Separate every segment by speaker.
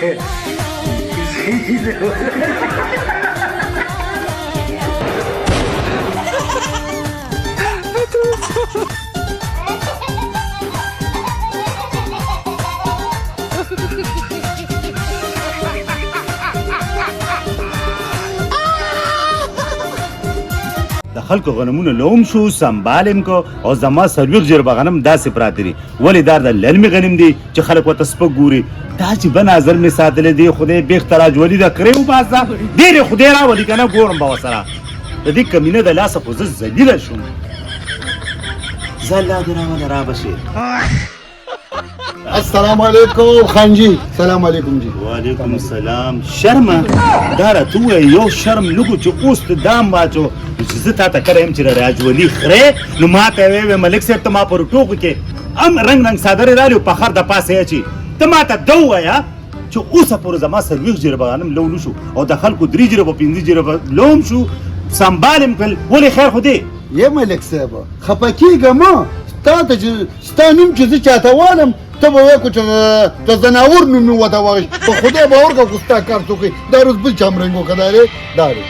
Speaker 1: د خلکو غنمونه لوم شو سنبالم کو او زما سرویغ جربه غنم داسې پراته دي ولې دا د للمې غنم دي چې خلک ورته سپک ګوري دا چې به نظر مې ساتلی دی خدای بېخته راجولي ده کرې وباسه ډېرې خدای راولي که نه ګورم به ورسره د دې کمینه د لاسه خو زه ذلیله شوم زه الله دې راوله رابشې
Speaker 2: السلام علیکم خان جی سلام علیکم جی
Speaker 1: وعلیکم السلام شرمه دا راته ووایه یو شرم لږو چې اوس ته دام واچو چې زه تا ته کړی یم چې راجولي خورې نو ما ته یې ویې ملک صاحب ته ما په روټوکو کې هم رنګ رنګ څادرې رالي په خر د پاسه یې اچي ته ما ته ده ووایه چې اوسه پورې زما څلوېښت جریبه غنم لو نه شو او د خلکو 3 جریبه 5 جریبه لوم شو سنبال م کړل ولې خیر خو دی
Speaker 2: یې ملک صاحب خفه کېږه مه ستا ته چې ستا نوم چې زه چاته والم ته به وایې چې د زناور نوم مې ورته واخیست په خدای باور کوه خو ستا کار څوک کوي دا روز بل چا مرنګ وکړه دا دی دا دی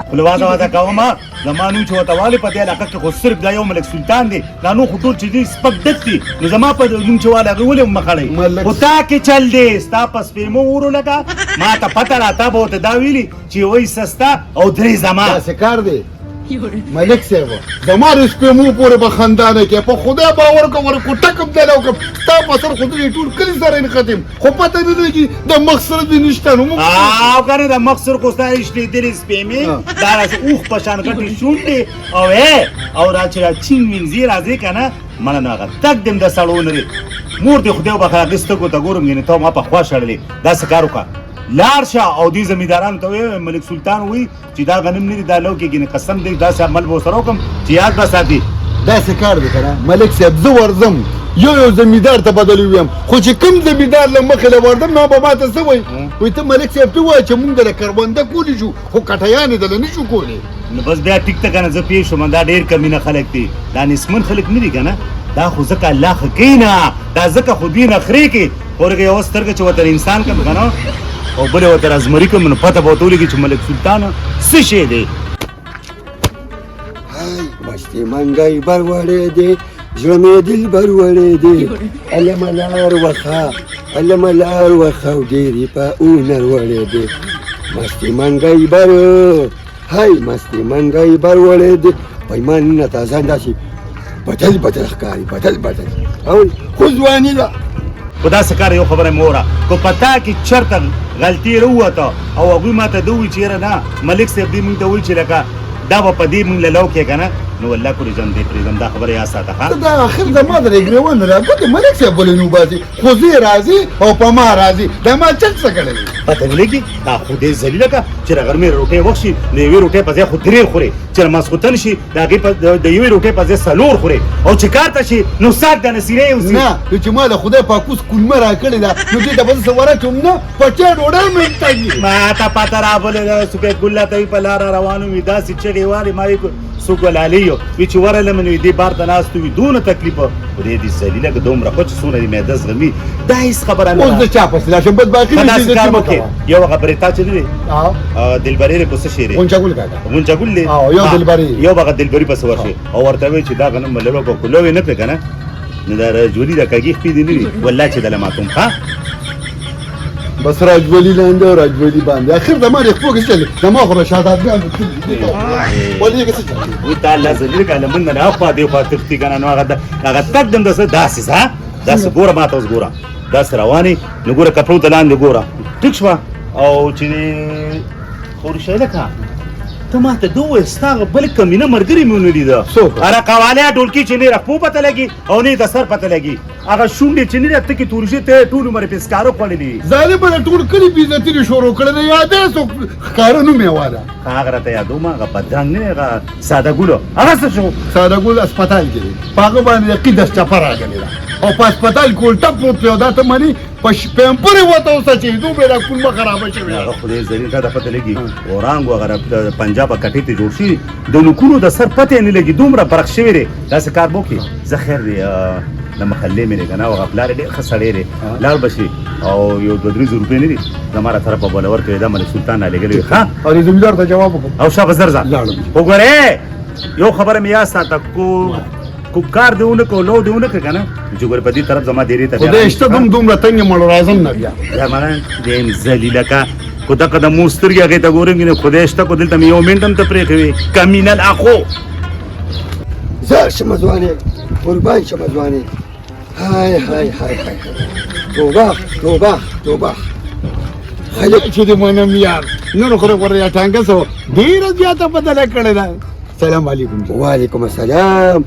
Speaker 1: خوله واده کومه زما نوم چې ورته والې په دې علاقه کې خو صرف دا یو ملک سلطان دی دا نور خو ټول چې دي سپک ډک دي نو زما په نوم چې والی هغې ولې مه خړئ خو تا کې چل دی ستا په سپېمو ورو لکه ما ته پته را تا به ورته دا ویلي چې یوه حصه ستا او 3 زما
Speaker 2: داسې کار دی ملک صاحب زما د سپېمو پورې به خندا نه کوې په خدای باور کوه ورې کوټه کوم ځای له وکړم ستا په سر خو دې ټول کلي سره نښتیم خو پته نه لګي د مخ سره دې نشته نو موږ
Speaker 1: او که نه د مخ سر خو ستا رشتېدلې سپېمې دا داسې اوښ په شان غټې شونډې او را چې را چین وینځې راځې که نه مړه نو هغه تګ دې م د سړو نه دی مور دې خدای وبخښه هغې سترګو ته ګورم یعنې ته ما په خوا شړلې داسې کار وکړه لاړ شه او دې زمیندارانو ته وایي ملک سلطان وایي چې دا غنم نه دي دا لو کېږي قسم دی داسې عمل به ورسره وکړم چې یاد به ساتي
Speaker 2: داسې کار دی که نه ملک صاحب زه ورځم یو زمیندار ته بدل ویم خو چې کوم زمیندار له مخې له وردم نو به ما ته څه وایي وایي ته ملک صاحب ته ووایه چې مونږ دله کرونده کولی شو خو کټیانې دله نه شو کولی
Speaker 1: نو بس بیا ټیک ته که نه زه پوه شوم دا ډېر کمینه خلک دي دا نسمن خلک نه دي که نه دا خو ځکه الله ښه کوي نه دا ځکه خو دوی نخرې کوي ورګه یوه سترګه چې ورته انسان کړم که نه او بلې ورته رازمري کړم نو پته به ورته ولګي چې ملک سلطان څه شی دی
Speaker 3: مستې منګی بر وړی دی زړه مې دلبر وړی دی علمه لار وخه علمه لار وخه او ډېرې په اونر وړی دی مستې منګی بر هی مستې منګی بر وړی دی پیمانونه تازه داسې بدل بدل ښکاري بدل بدل او خو ځواني ده
Speaker 1: خو داسې کار یو خبره مې وره که په تا کې چېرته غلطي راووته او هغوی ما ته ده ووایي چې یاره نه ملک صاحب دې مونږ ته وایي چې لکه دا به په دې مونږ له لو کې که نه نو والله پورې ځم دې پرېږدم دا خبره یاد ساته ښه
Speaker 2: دا اخر زما د ګرېوان راګوتې ملک صاحب ولې نه وباسي خو زه راځي او په ما راځي دا ما چک څه کړی
Speaker 1: پته نه لګي دا خو دې ذلیله که چې د غرمې روټۍ وخت شي د یوې روټۍ په ځای خو 3 خورې چې ماسخوتن شي د هغې د یوې روټۍ په ځای 4 خورې او چې کار ته شي نو ساک د نصیرې یوسي
Speaker 2: نه چې ما د خدای پاکوس کلمه راکړې ده نو دې ته به زه ورچوم نه پټې ډوډۍ مې تګي
Speaker 1: ما ته پته رابلې ده سپید ګله ته په لاره روان وي داسې چغې والې ما وي څوک ولالیو وي چې ورغلم نو دې بار ته ناست وي دونه تکلیفه خو دې دې ذلیله که دومره خو چې څونه دې معده زغمي دا هېڅ خبره نه
Speaker 2: اوس د چا پسې لاړ شم بس باقي
Speaker 1: ته داسې کار مه کوې یو هغه برېتا چې دی دلبرې دی په څه شی دی
Speaker 2: غونچه ګل کاکا
Speaker 1: غونچه ګل دی
Speaker 2: یو دلبرې
Speaker 1: یو به هغه دلبري پسې ورشي او ورته وایي چې دا غنم مللو په کلو یې نه کړې که نه نو دا رجولي د کږې خپې دې نه وي والله چې دله ماتوم ښه
Speaker 2: بس راجولي لاندې او راجولي باندې اخر زما د خپو کې چل زما خو شهادتګان ولې کې څه
Speaker 1: وي تا الله ذلیل کاله من نه اخوا دی خوا تختی کنه نو هغه تک دم داسې داسې ها داسې ګوره ما ته اوس ګوره داسې روانې نو ګوره کپړو ته لاندې ګوره ټیک شوه او چې خورشی لکه ته ما ته ده ووایه ستا هغه بل کمینه ملګري مې ونه لیده هغه قوالی ډولکي چې نه رخپو پته لګي او نه د سر پته لګي هغه شونډې چې نه دی تکې تورشي ته ټول عمر یې په سکارو خوړلي
Speaker 2: ظالمه د ټول کلي بېعزتي دې شروع کړې ده یادې څوک ښکاره نوم یې واله
Speaker 1: هغه راته یادوم هغه بدرنګ نه هغه ساده ګلو هغه څه شو
Speaker 2: ساده ګل اسپتال کې دی په هغه باندې یقین د چپه راغلې ده او په اسپتال کې الټه پروت دی او دا ته مني په پیمپورې وته اوسه چې دومره دا کلمه خرابه شوې
Speaker 1: هغه خدای ذلیل ته پته لګي اورانګ وغیره پنجاب کټې ته جوړ شي د نوکونو د سر پته نه لګي دومره برخ شوی دی داسې کار وکړي زه خیر دی لما خلې مې کنه او غفلار ډېر خسړې لري لال بشي او یو 200 روپۍ نه دي زماره طرف په بولور کې دا ملک سلطان علی ګلې ها
Speaker 2: او دې زمیدار ته جواب وکړ
Speaker 1: او شابه زرزا
Speaker 2: لاړم
Speaker 1: وګوره یو خبره مې یاد ساته کو کار دیونه کو لو دیونه کنه چې ګور په دې طرف زما ډېری ته
Speaker 2: خدای شته دومره تنګ مړ راځم نه بیا
Speaker 1: یا مانه دیم ذلیله کا کو دا قدم مسترګي هغه ته ګورم نه خدای شته کو دلته یو منټم ته پرې کوي کمینل اخو
Speaker 3: زار شم ځواني قربان شم ځواني هاي هاي هاي هاي توبه توبه توبه
Speaker 2: خلک چې دې منم یار نور خو وریا ټانګه سو ډیر زیاته بدله کړی دا سلام علیکم
Speaker 3: وعلیکم السلام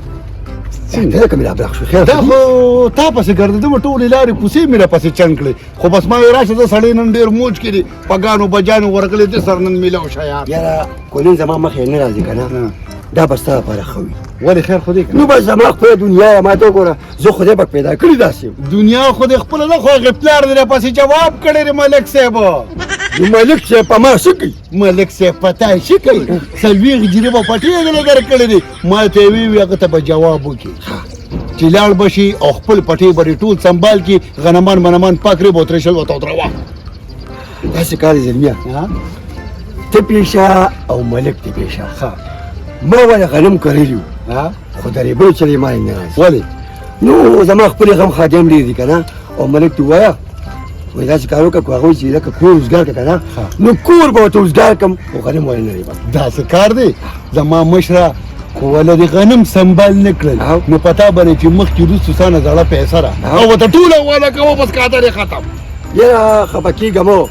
Speaker 3: څنګه کوم لا بلخ شو خیر
Speaker 2: دا خو تا پسې ګرځېدم ټولې لارې کوڅې مې راپسې چنګ کړې خو بس ما وې راشه د سړی نن ډېر موج کړي پګانو بجانو ورغلې دې سر نن میلاو شه یار
Speaker 3: یاره کولین زما مخې نه راځي کنه دا بس تا لپاره ښه وي
Speaker 2: ولې خیر خو دې
Speaker 3: نو بس زما خپله دنیا ما ته وګوره زه خدای پاک پیدا کړي داسې
Speaker 2: دنیا خو دې خپله نه خو هغې پلار دې راپسې جواب کړی دی ملک صاحب
Speaker 3: نو ملک صاحب په ما څه کوي
Speaker 2: ملک صاحب په تا شي کوي څلوېښت جریبه پټې هغې در کړی دی ما ته یې ویې هغه ته به جواب وکړي چې لاړ به شي او خپل پټې به ټول سنبال کړي غنمان منمان پاک رې به وترېشل ورته ودروه
Speaker 3: داسې کار دی زلمیا ته پیشه او ملک ته پیشه ما ولا غنم کړلی و خو درې بل چلې ما نه راځي
Speaker 2: ولې
Speaker 3: نو زما خپل غم خادم ډېر دي کنه او ملک ته ووایه وایي داسې کار وکړه خو هغوی چې لکه کور روزګار کړه کنه نو کور به ورته روزګار کړم خو غنم ولې نه لري
Speaker 2: داسې کار دی زما مشره خو ولې د غنم سنبال نه کړل نو پتا به چې مخکې وروستو ستانه زړه پیسه را او ورته ټوله واله کوه بس کاته دی ختم
Speaker 3: یاره خفه کېږم او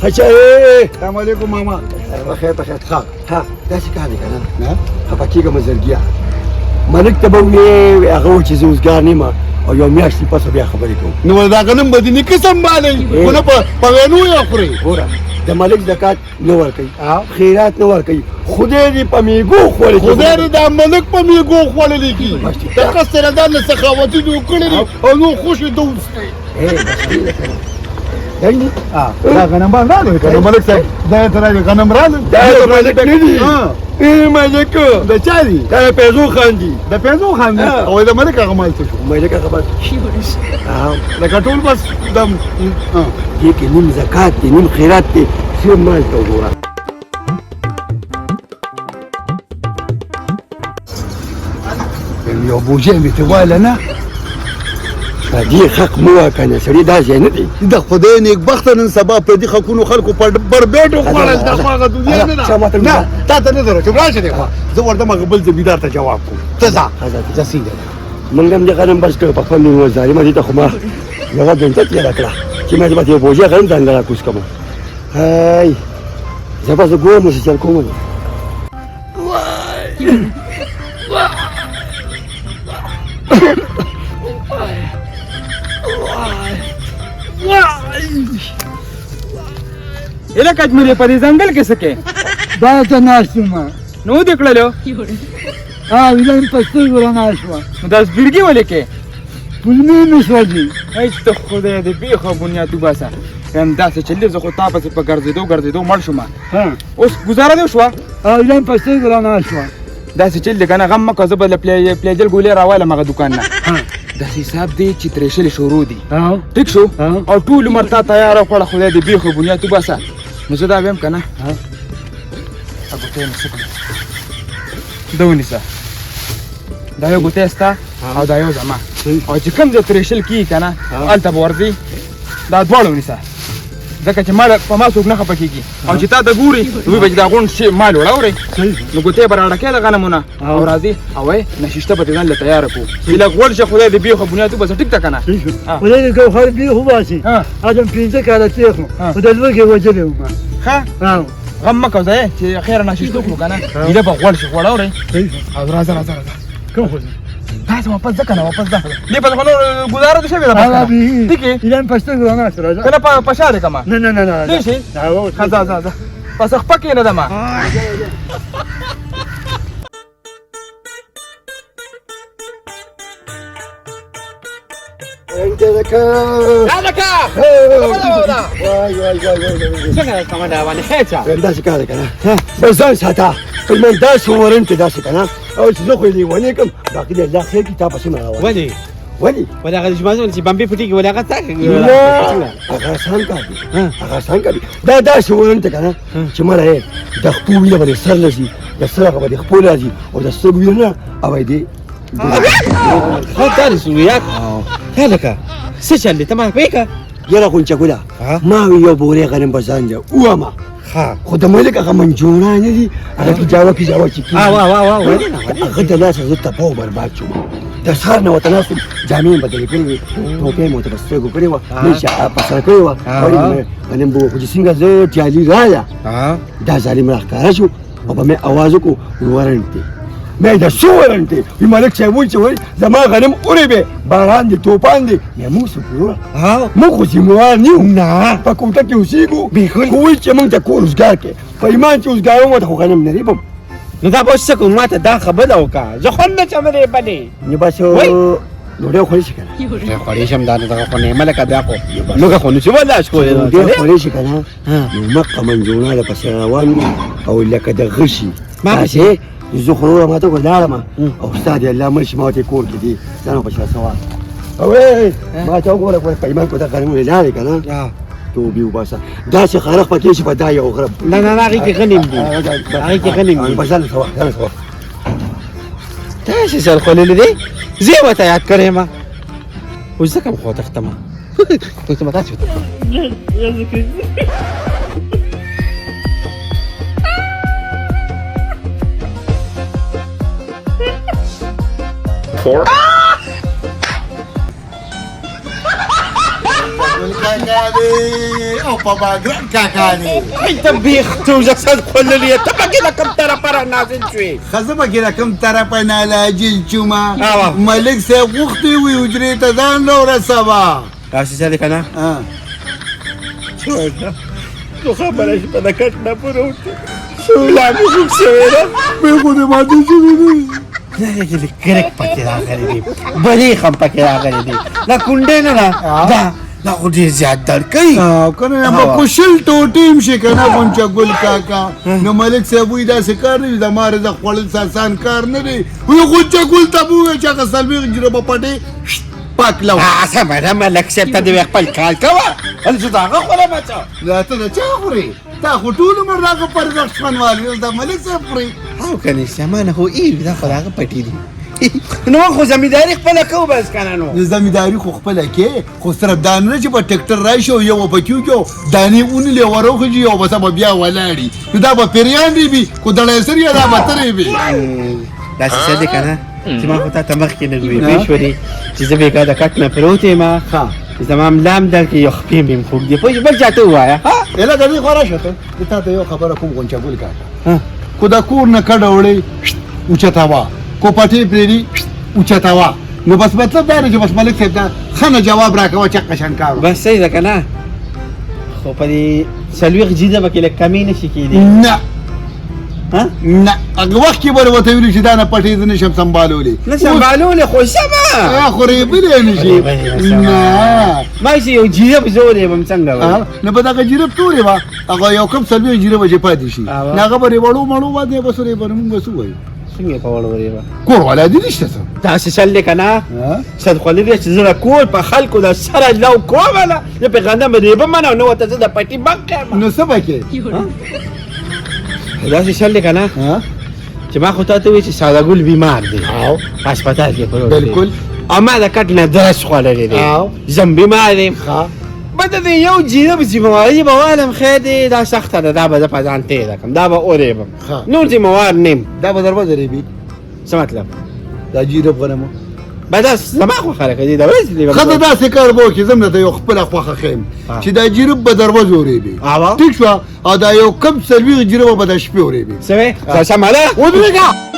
Speaker 3: ښه چای
Speaker 2: السلام علیکم ماما
Speaker 3: بخیر بخیر ها داسې کار دی کنه خفه کېږم زرګیا ملک ته به ویې هغه و چې زه اوزګار نه یم او یو میاشتې پسه بیا خبرې کوم
Speaker 2: نو دا غنم به دې نیکه سنبالوي خو نه په وینو یې خورئ
Speaker 3: ګوره د ملک زکات نه ورکوي خیرات نه ورکوي خدای دې په میږو خوړې
Speaker 2: خدای دې دا ملک په میږو خوړلی کي دغه سره دا نه سخاوتي جوړ کړی دی او نو خوشې دوست دی دا غنم راغلی که نه ملک صاحب دا یې ته راغلی غنم راغلی
Speaker 3: دا د ملک نه دي ملک
Speaker 2: د چا دي
Speaker 3: دا د پیزو خاندي
Speaker 2: د پیسو خاندي او د ملک هغه مال څه شو
Speaker 3: ملک هغه بس
Speaker 2: لکه ټول بس د
Speaker 3: دې کې نیم زکات دی نیم خیرات دی ښه مال ته وګوره
Speaker 2: یو بوجه مې ته وایله نه
Speaker 3: دې حق مه وایه کنه سړي دا ځای نه دی
Speaker 2: د خدای نیکبخته نن سبا پردي حقونو خلکو پر بربېټ وخوړل دا خو هغه دنیا نه ده نه تا ته نه در چې راشه دی خو زه ورته هغه بل زمیندار ته جواب کوم ته ځه ځه سیده
Speaker 3: موږ هم دې غنم بس کړ په خپل نیمه ظالمه دې ته خو ما یوه ګنټه تېره کړه چې مې به یو بوجه غنم ځان له راکوز کړم هی زه به زه ګورم چې چل کوم
Speaker 4: एला कश्मीरी परी जंगल के सके
Speaker 5: دا ناشما
Speaker 4: نو دکړلو
Speaker 5: ویلم پښتو ورناشما
Speaker 4: داس بیرګي ولې کې
Speaker 5: پلمې مسواجی
Speaker 4: هیڅ ته خدای دې به خو بنیا تو باسه هم داسې چلې زه خو تا پسې په ګرځېدو مړ شوم اوس گزاره دی شو
Speaker 5: ویلم پښتو ورناشما
Speaker 4: داسې چلې کنه غم مکه زه بل پلیجل ګولې راواله مغه دکان نه داسې حساب دی چې ترېشل شروع دي ټیک شو او ټول مرتا تیار کړه خدای دې به خو بنیا تو باسه نو زه دا ویم کنه هغه ته نو څه دونیسا دا یو ګوته استا او دا یو زما او چې کوم ځای ترېشل کی کنه الته ورځي دا دواړه ونیسا ځکه چې مال په ما څوک نه خپه کېږي او چې تا د ګوري وی به دا غونډ شي مال وړاوري نو ګوتې به راډکې د غنمونه او راځي او نششته به ځان له تیار کو چې لږ ول شي خدای دې بیخو بنیادو بس ټیک تا کنه
Speaker 5: خدای دې ګوهر بي هو باسي ادم پینځه کاله تیخو په دلوګه وجلې ما
Speaker 4: ها غم مکه ځای چې خیر نششته کو کنه دې به ول شي وړاوري او راځه
Speaker 5: کوم خو
Speaker 4: تاسو واپس ځکه نه واپس ده دې په خلو گزاره دې شوی ده
Speaker 5: ټیک ویلم پښتو ورناشما
Speaker 4: کنه په شاده کما
Speaker 5: نه
Speaker 4: دې شي خزا پس خپکه نه ده ما
Speaker 3: انت ذكا
Speaker 4: څنګه کومه دا باندې هېڅ
Speaker 3: داسې کار دی کنه بس ځان ساته من داسې ورن کې داسې کنه او چې زه خو یې لیونی کړم باقي د الله خیر کتاب پسې مه راوړه
Speaker 4: ولې
Speaker 3: ولې
Speaker 6: ولا هغه ژمنځول چې بمبې پټېږي ولا هغه څنګه
Speaker 3: هغه آسان کار دی هغه آسان کار دی دا داسې ویل ته که نه چې مړه یې د خپو وینه به دې سر لځي د سر هغه به دې خپو راځي او د سترګو وینه او به دې
Speaker 6: دا رسولیات یا لکه څه چل دی ته ما پوهېږه
Speaker 3: یاره غونچه ګله ما وی یو بورې غنم به ځان دی ووامه خو د ملک هغه منجونه نه دي هغه پیجاوه پیجاوه چې کېږي هغه د لاسه زه تپه و برباد شوم د سهار نه ورته ناست وم جامې مې بدلې کړې وې ټوپۍ مې ورته په سترګو کړې وه نشه په سره کړې وه غنم به خو چې څنګه زه جالي راله دا ظالم راښکاره شو او به مې اواز وکړو ورنټ دی مې دا څه ورنټ دی وي ملک صاحب وایي چې وایي زما غنم اورې به باران دی توپان دی مې موږ څه کړو موږ خو ذموار نه یو نه په کوټه کې اوسېږو خو وایي چې موږ ته کور روزګار کې په ایمان چې روزګار وم ورته خو غنم نه ریبم
Speaker 6: نو دا به اوس څه کوم ما ته دا خبره وکړه زه خوند نه چمرې بدې
Speaker 3: نو بس ډوډۍ خوړی شي که نه
Speaker 6: خوړې شم دا دغه خو نیمه لکه بیا خو موږ خو نشو برداشت کولی
Speaker 3: ډوډۍ خوړی شي که نه نو مقه منجونه درپسې روان وي او لکه د غشي داسې زه خو وروره ماته ولاړم او ستا دې الله مړ شي ما ورته کور کې دي ځان په شا سوال اوې ما ته وګوره په ایمان کوته غنمونه لاړې که نه توبې وباسه داسې خارق پکې شي په دا یو غرب
Speaker 6: نه نه نه هغې کې غنم دي هغې کې غنم دي
Speaker 3: بس ځان سوال ځان سوال
Speaker 6: داسې سر خوړلی دی زه یې ورته یاد کړی یم اوس ځکه م خو تښتم ته به داسې
Speaker 2: او په باګرام کاکا دی
Speaker 6: ته بیخته وزه خوړلی یې ته پکې له کوم طرفه را نازل شوې
Speaker 2: ښځه پکې له کوم طرفه نالاجل چومه ملک صاحب غوښتې وي حجرې ته ځان راورسوه
Speaker 6: داسې څه دی که نه نو خبره شپه د کټ نه پوره وکړه شولا مې خوږ شوې ده
Speaker 2: مې خو دې ماته شوې دي
Speaker 6: دا کرک پکې راغلی دی بلیخ هم پکې راغلی دی دا کونډې نه ده دا خو ډېر زیات درد کوي
Speaker 2: که نه به کشل ټوټې هم شي که نه غونچه ګل کاکا نو ملک صاحب وایي داسې کار نه وي زما رزق خوړل آسان کار نه دی وایي غونچه ګل ته به ووایه چې هغه څلوېښت جره به پټې پاک لو
Speaker 6: سمه ده ملک صاحب ته دې خپل کار کوه هلته د هغه خورم اچوه
Speaker 2: دا ته د چا خورې تا خو ټول عمر د هغه پر رزق شخوندوال یې د ملک صاحب خورې
Speaker 6: او که نه سامان خو ایوي دا خو د هغه پټې دي نو خو زمینداري خپله کوو بس که نه نو
Speaker 2: زمینداري خو خپله کې خو صرف دا نه چې په ټکټر راشي او یو به پکې وکړو دانې ونیلې وروخېږي او بس به بیا ولاړي نو دا به پیریان دی وي خو دړی سر یې دا به ترې وي
Speaker 6: داسې څه دی که نه چې ما خو تا ته مخکې نه وي پوه شولې چې زه بېګا د کټ نه پروت یم زما ملام درکې یو خپې مې هم خوږ دي پوه شې بل چا ته ووایه
Speaker 2: لکه دې خو راشه ته زه تا ته یو خبره کوم غونچه ګل کاکا خو د کور نه کډه وړې اوچته وه کو پټې پرېږدي اوچته وه نو بس مطلب دا دی چې بس ملک صاحب ته ښه نه جواب راکوه چې قشنګ کار
Speaker 6: بس صحیح ده که نه خو په دې څلوېښت جیزه به کې لږ کمې نه شي کېدی
Speaker 2: نه نه هغه وخت کې به ورته ویلي چې دا نه پټې زه نشم سنبالولی
Speaker 6: نه سنبالولی خو سمه
Speaker 2: خو ریبلی یې نه شي نه
Speaker 6: ما چې یو جیرب زه ورېبم څنګه به
Speaker 2: نه به دغه جیرب تورې وه هغه یو کم 40 جیربه چې پاتې شي نه هغه به ریبړو مړو باندې بس ریبر مونږ به څه وایو
Speaker 6: څنګه په وړو ورېبه
Speaker 2: کور والا دي نشته څه
Speaker 6: داسې چل دی که نه صد خوړلی دی چې زه د کور په خلکو د سره لو کومه نه زه پې غنم ریبم نه او نه ورته زه د پټي بنک یم
Speaker 2: نو څه به کې
Speaker 6: داسې چل دی که نه چې ما خو تا ته وایي چې ساده ګل بیمار دی په هسپتال کې پروت دی
Speaker 2: بلکل
Speaker 6: او ما د کټ نه درس خوړلی دی زم بیمار یم بده د یو جیرب ذمهواري به والم خیر دی دا سخته ده دا به زه په ځان تېره کړم دا به ورېبم نور ذمهوار نیم
Speaker 2: دا به در وځرېږي
Speaker 6: څه مطلب
Speaker 2: دا جیرب غنمو
Speaker 6: به دا زما خوښه راکړه دی د ورځې دی
Speaker 2: ښه ته داسې کار به وکړې زه هم درته یو خپله خوښه ښیم چې دا جیرب به در وځورېږي ټیک شوه او دا یو کم 40 جیربه به د شپې ورېږي
Speaker 6: څه وې سمه ده
Speaker 2: ودرېږه